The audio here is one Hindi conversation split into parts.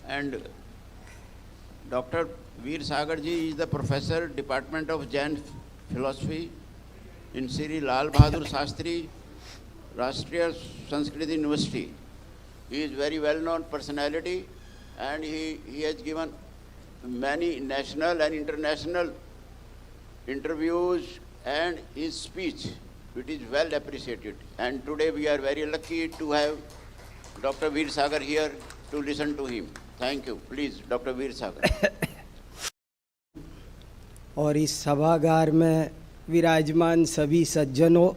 And Dr. Veer Sagar ji is the professor, Department of Jain Philosophy in Sri Lal Bahadur Shastri, Rashtriya Sanskrit University. He is very well-known personality, and he has given many national and international interviews, and his speech, it is well appreciated. And today we are very lucky to have Dr. Veer Sagar here to listen to him. Thank you. Please, Dr. Veer Sagar. और इस सभागार में विराजमान सभी सज्जनों,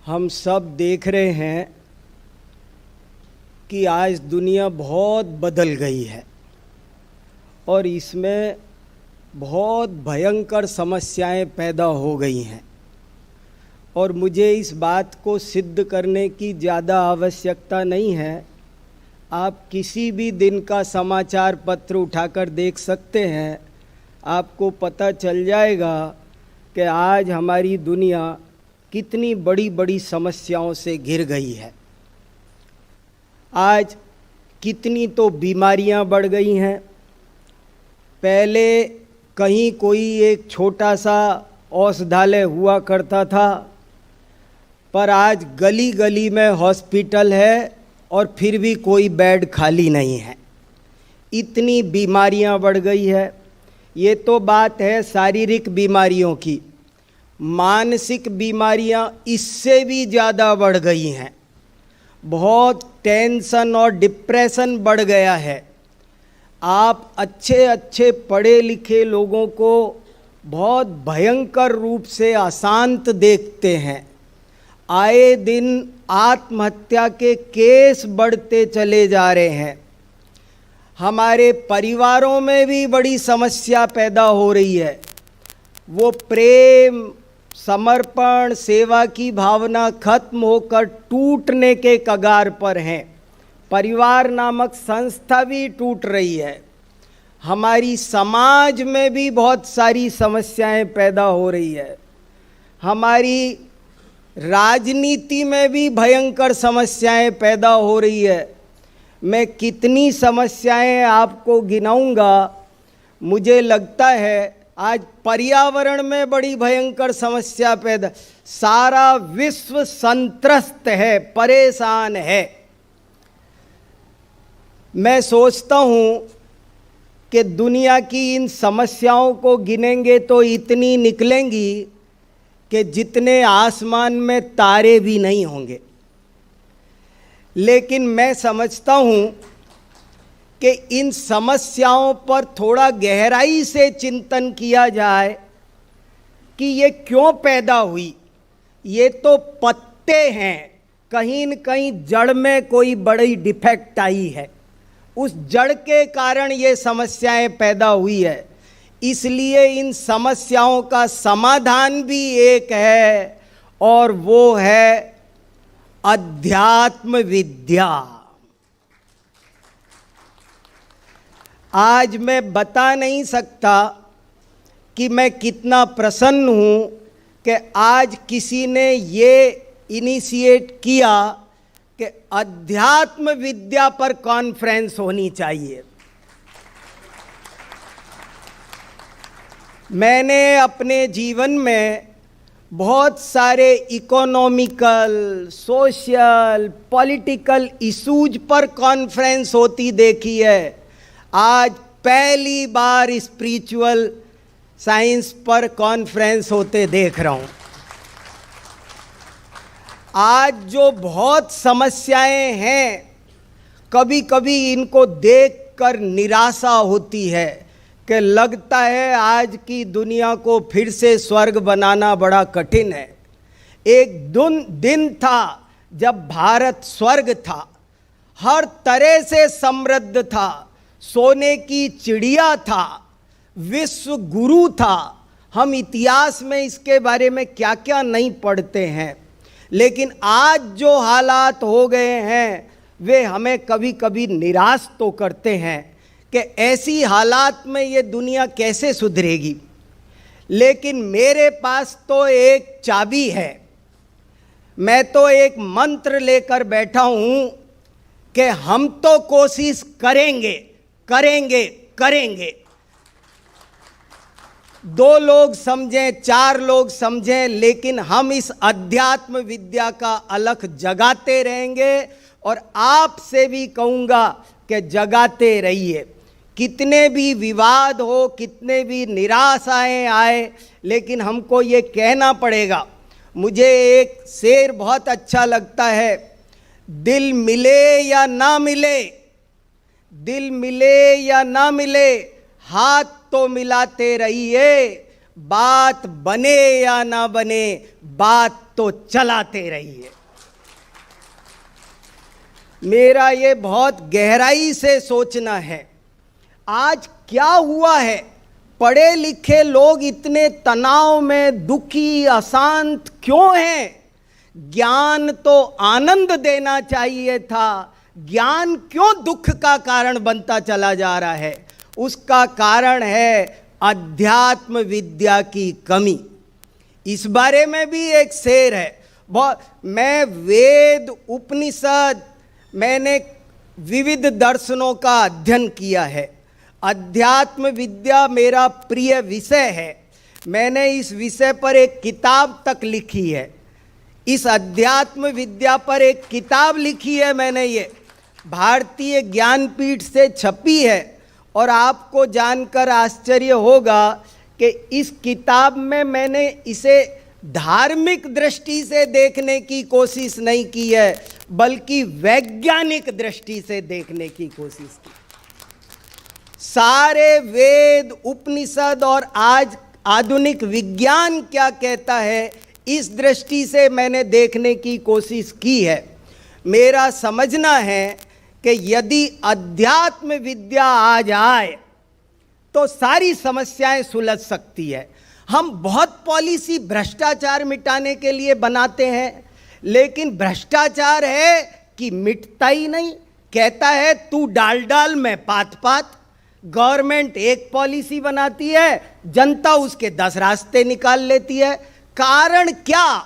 हम सब देख रहे हैं कि आज दुनिया बहुत बदल गई है और इसमें बहुत भयंकर समस्याएं पैदा हो गई हैं। और मुझे इस बात को सिद्ध करने की ज़्यादा आवश्यकता नहीं है। आप किसी भी दिन का समाचार पत्र उठाकर देख सकते हैं, आपको पता चल जाएगा कि आज हमारी दुनिया कितनी बड़ी बड़ी समस्याओं से घिर गई है। आज कितनी तो बीमारियां बढ़ गई हैं। पहले कहीं कोई एक छोटा सा औषधालय हुआ करता था, पर आज गली गली में हॉस्पिटल है और फिर भी कोई बेड खाली नहीं है। इतनी बीमारियां बढ़ गई है। ये तो बात है शारीरिक बीमारियों की। मानसिक बीमारियां इससे भी ज़्यादा बढ़ गई हैं। बहुत टेंशन और डिप्रेशन बढ़ गया है। आप अच्छे अच्छे पढ़े लिखे लोगों को बहुत भयंकर रूप से अशांत देखते हैं। आए दिन आत्महत्या के केस बढ़ते चले जा रहे हैं। हमारे परिवारों में भी बड़ी समस्या पैदा हो रही है। वो प्रेम, समर्पण, सेवा की भावना खत्म होकर टूटने के कगार पर हैं। परिवार नामक संस्था भी टूट रही है। हमारी समाज में भी बहुत सारी समस्याएं पैदा हो रही है। हमारी राजनीति में भी भयंकर समस्याएं पैदा हो रही है। मैं कितनी समस्याएं आपको गिनाऊंगा। मुझे लगता है आज पर्यावरण में बड़ी भयंकर समस्या पैदा, सारा विश्व संत्रस्त है, परेशान है। मैं सोचता हूँ कि दुनिया की इन समस्याओं को गिनेंगे तो इतनी निकलेंगी कि जितने आसमान में तारे भी नहीं होंगे। लेकिन मैं समझता हूँ कि इन समस्याओं पर थोड़ा गहराई से चिंतन किया जाए कि ये क्यों पैदा हुई। ये तो पत्ते हैं, कहीं न कहीं जड़ में कोई बड़ी डिफेक्ट आई है। उस जड़ के कारण ये समस्याएं पैदा हुई है। इसलिए इन समस्याओं का समाधान भी एक है और वो है अध्यात्म विद्या। आज मैं बता नहीं सकता कि मैं कितना प्रसन्न हूँ कि आज किसी ने ये इनिशिएट किया कि अध्यात्म विद्या पर कॉन्फ्रेंस होनी चाहिए। मैंने अपने जीवन में बहुत सारे इकोनॉमिकल, सोशल, पॉलिटिकल इश्यूज पर कॉन्फ्रेंस होती देखी है। आज पहली बार स्पिरिचुअल साइंस पर कॉन्फ्रेंस होते देख रहा हूँ। आज जो बहुत समस्याएं हैं, कभी कभी इनको देखकर निराशा होती है कि लगता है आज की दुनिया को फिर से स्वर्ग बनाना बड़ा कठिन है। एक दिन था जब भारत स्वर्ग था, हर तरह से समृद्ध था, सोने की चिड़िया था, विश्व गुरु था। हम इतिहास में इसके बारे में क्या क्या नहीं पढ़ते हैं। लेकिन आज जो हालात हो गए हैं वे हमें कभी कभी निराश तो करते हैं कि ऐसी हालात में ये दुनिया कैसे सुधरेगी। लेकिन मेरे पास तो एक चाबी है। मैं तो एक मंत्र लेकर बैठा हूँ कि हम तो कोशिश करेंगे करेंगे करेंगे, 2 लोग समझें 4 लोग समझें, लेकिन हम इस अध्यात्म विद्या का अलख जगाते रहेंगे। और आपसे भी कहूँगा कि जगाते रहिए। कितने भी विवाद हो, कितने भी निराशाएं आए, लेकिन हमको ये कहना पड़ेगा। मुझे एक शेर बहुत अच्छा लगता है, दिल मिले या ना मिले, दिल मिले या ना मिले, हाथ तो मिलाते रहिए, बात बने या ना बने, बात तो चलाते रहिए। मेरा ये बहुत गहराई से सोचना है। आज क्या हुआ है, पढ़े लिखे लोग इतने तनाव में दुखी अशांत क्यों हैं? ज्ञान तो आनंद देना चाहिए था, ज्ञान क्यों दुख का कारण बनता चला जा रहा है? उसका कारण है अध्यात्म विद्या की कमी। इस बारे में भी एक शेर है। मैं वेद उपनिषद, मैंने विविध दर्शनों का अध्ययन किया है। अध्यात्म विद्या मेरा प्रिय विषय है। मैंने इस विषय पर एक किताब तक लिखी है। इस अध्यात्म विद्या पर एक किताब लिखी है मैंने, ये भारतीय ज्ञानपीठ से छपी है। और आपको जानकर आश्चर्य होगा कि इस किताब में मैंने इसे धार्मिक दृष्टि से देखने की कोशिश नहीं की है, बल्कि वैज्ञानिक दृष्टि से देखने की कोशिश की। सारे वेद उपनिषद और आज आधुनिक विज्ञान क्या कहता है, इस दृष्टि से मैंने देखने की कोशिश की है। मेरा समझना है कि यदि अध्यात्म विद्या आ जाए तो सारी समस्याएं सुलझ सकती है। हम बहुत पॉलिसी भ्रष्टाचार मिटाने के लिए बनाते हैं, लेकिन भ्रष्टाचार है कि मिटता ही नहीं। कहता है तू डाल डाल मैं पात पात। गवर्नमेंट एक पॉलिसी बनाती है, जनता उसके 10 रास्ते निकाल लेती है। कारण क्या?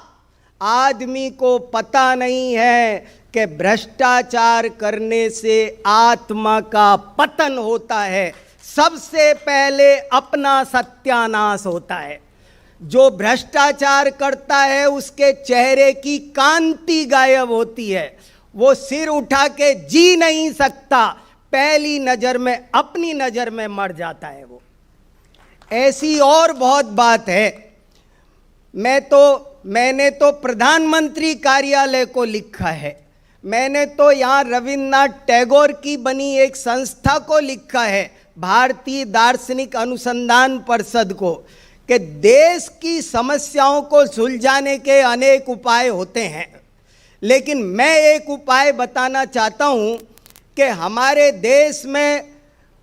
आदमी को पता नहीं है कि भ्रष्टाचार करने से आत्मा का पतन होता है, सबसे पहले अपना सत्यानाश होता है। जो भ्रष्टाचार करता है उसके चेहरे की कांति गायब होती है, वो सिर उठा के जी नहीं सकता, पहली नजर में अपनी नजर में मर जाता है वो। ऐसी और बहुत बात है। मैंने तो प्रधानमंत्री कार्यालय को लिखा है, मैंने तो यहाँ रविन्द्रनाथ टैगोर की बनी एक संस्था को लिखा है, भारतीय दार्शनिक अनुसंधान परिषद को, कि देश की समस्याओं को सुलझाने के अनेक उपाय होते हैं, लेकिन मैं एक उपाय बताना चाहता हूँ कि हमारे देश में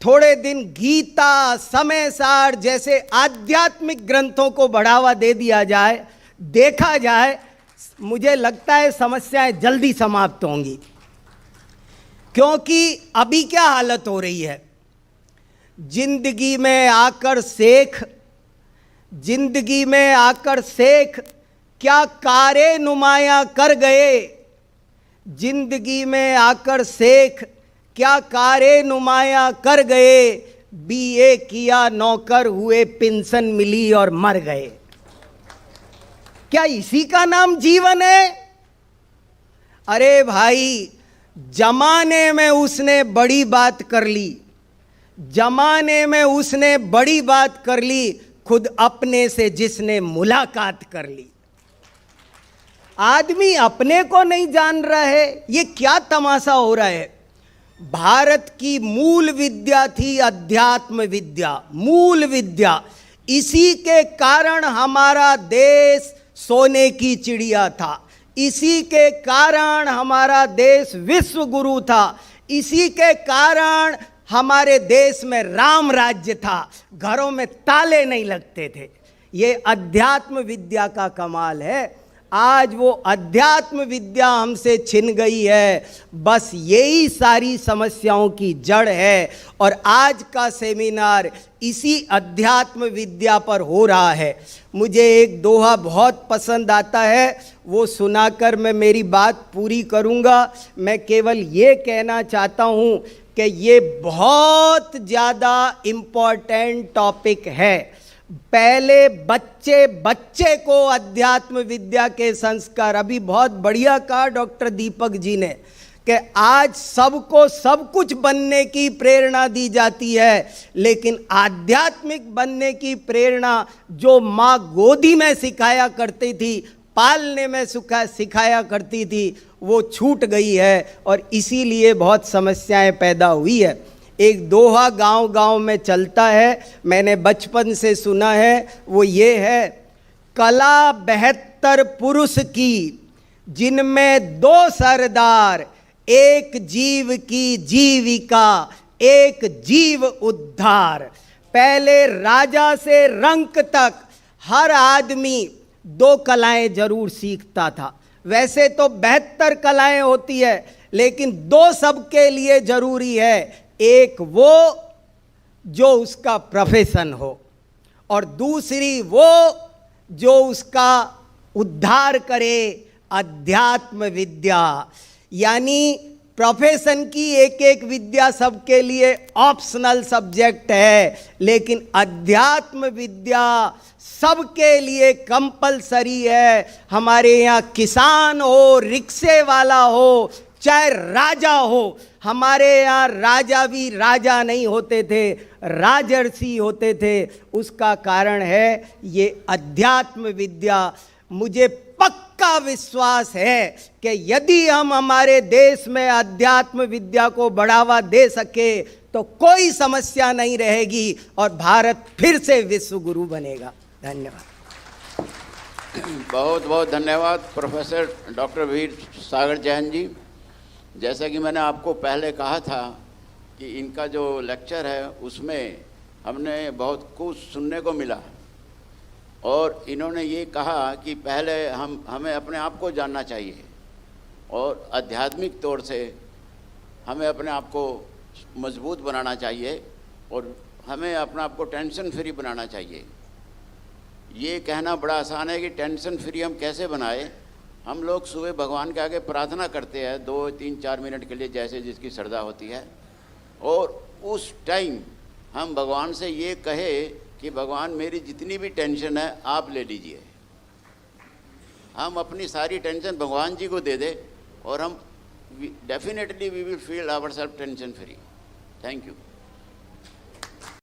थोड़े दिन गीता, समय सार जैसे आध्यात्मिक ग्रंथों को बढ़ावा दे दिया जाए, देखा जाए, मुझे लगता है समस्याएं जल्दी समाप्त होंगी। क्योंकि अभी क्या हालत हो रही है, जिंदगी में आकर शेख क्या कारे नुमाया कर गए, जिंदगी में आकर शेख क्या कारे नुमाया कर गए, बीए किया नौकर हुए, पेंशन मिली और मर गए। क्या इसी का नाम जीवन है? अरे भाई, जमाने में उसने बड़ी बात कर ली, जमाने में उसने बड़ी बात कर ली, खुद अपने से जिसने मुलाकात कर ली। आदमी अपने को नहीं जान रहा है, ये क्या तमाशा हो रहा है? भारत की मूल विद्या थी अध्यात्म विद्या, मूल विद्या। इसी के कारण हमारा देश सोने की चिड़िया था, इसी के कारण हमारा देश विश्व गुरु था, इसी के कारण हमारे देश में राम राज्य था, घरों में ताले नहीं लगते थे। ये अध्यात्म विद्या का कमाल है। आज वो अध्यात्म विद्या हमसे छिन गई है। बस यही सारी समस्याओं की जड़ है और आज का सेमिनार इसी अध्यात्म विद्या पर हो रहा है। मुझे एक दोहा बहुत पसंद आता है, वो सुनाकर मैं मेरी बात पूरी करूंगा। मैं केवल ये कहना चाहता हूँ कि ये बहुत ज़्यादा इम्पोर्टेंट टॉपिक है। पहले बच्चे को अध्यात्म विद्या के संस्कार, अभी बहुत बढ़िया कहा डॉक्टर दीपक जी ने कि आज सबको सब कुछ बनने की प्रेरणा दी जाती है, लेकिन आध्यात्मिक बनने की प्रेरणा जो माँ गोदी में सिखाया करती थी, पालने में सिखाया करती थी, वो छूट गई है और इसीलिए बहुत समस्याएं पैदा हुई है। एक दोहा गांव-गांव में चलता है, मैंने बचपन से सुना है, वो ये है, कला 72 पुरुष की, जिनमें 2 सरदार, एक जीव की जीविका, एक जीव उद्धार। पहले राजा से रंक तक हर आदमी 2 कलाएं जरूर सीखता था। वैसे तो 72 कलाएं होती है, लेकिन 2 सबके लिए जरूरी है। एक वो जो उसका प्रोफेशन हो और दूसरी वो जो उसका उद्धार करे, अध्यात्म विद्या। यानी प्रोफेशन की एक एक विद्या सबके लिए ऑप्शनल सब्जेक्ट है, लेकिन अध्यात्म विद्या सबके लिए कंपलसरी है। हमारे यहाँ किसान हो, रिक्शे वाला हो, चाहे राजा हो, हमारे यहाँ राजा भी राजा नहीं होते थे, राजर्षि होते थे। उसका कारण है ये अध्यात्म विद्या। मुझे पक्का विश्वास है कि यदि हम हमारे देश में अध्यात्म विद्या को बढ़ावा दे सके तो कोई समस्या नहीं रहेगी और भारत फिर से विश्व गुरु बनेगा। धन्यवाद। बहुत बहुत धन्यवाद प्रोफेसर डॉक्टर वीर सागर जैन जी। जैसा कि मैंने आपको पहले कहा था कि इनका जो लेक्चर है उसमें हमने बहुत कुछ सुनने को मिला और इन्होंने ये कहा कि पहले हमें अपने आप को जानना चाहिए और आध्यात्मिक तौर से हमें अपने आप को मजबूत बनाना चाहिए और हमें अपने आप को टेंशन फ्री बनाना चाहिए। ये कहना बड़ा आसान है कि टेंशन फ्री हम कैसे बनाएं। हम लोग सुबह भगवान के आगे प्रार्थना करते हैं 2, 3, 4 मिनट के लिए, जैसे जिसकी श्रद्धा होती है, और उस टाइम हम भगवान से ये कहे कि भगवान मेरी जितनी भी टेंशन है आप ले लीजिए। हम अपनी सारी टेंशन भगवान जी को दे दे और हम definitely we will feel ourself tension free. Thank you.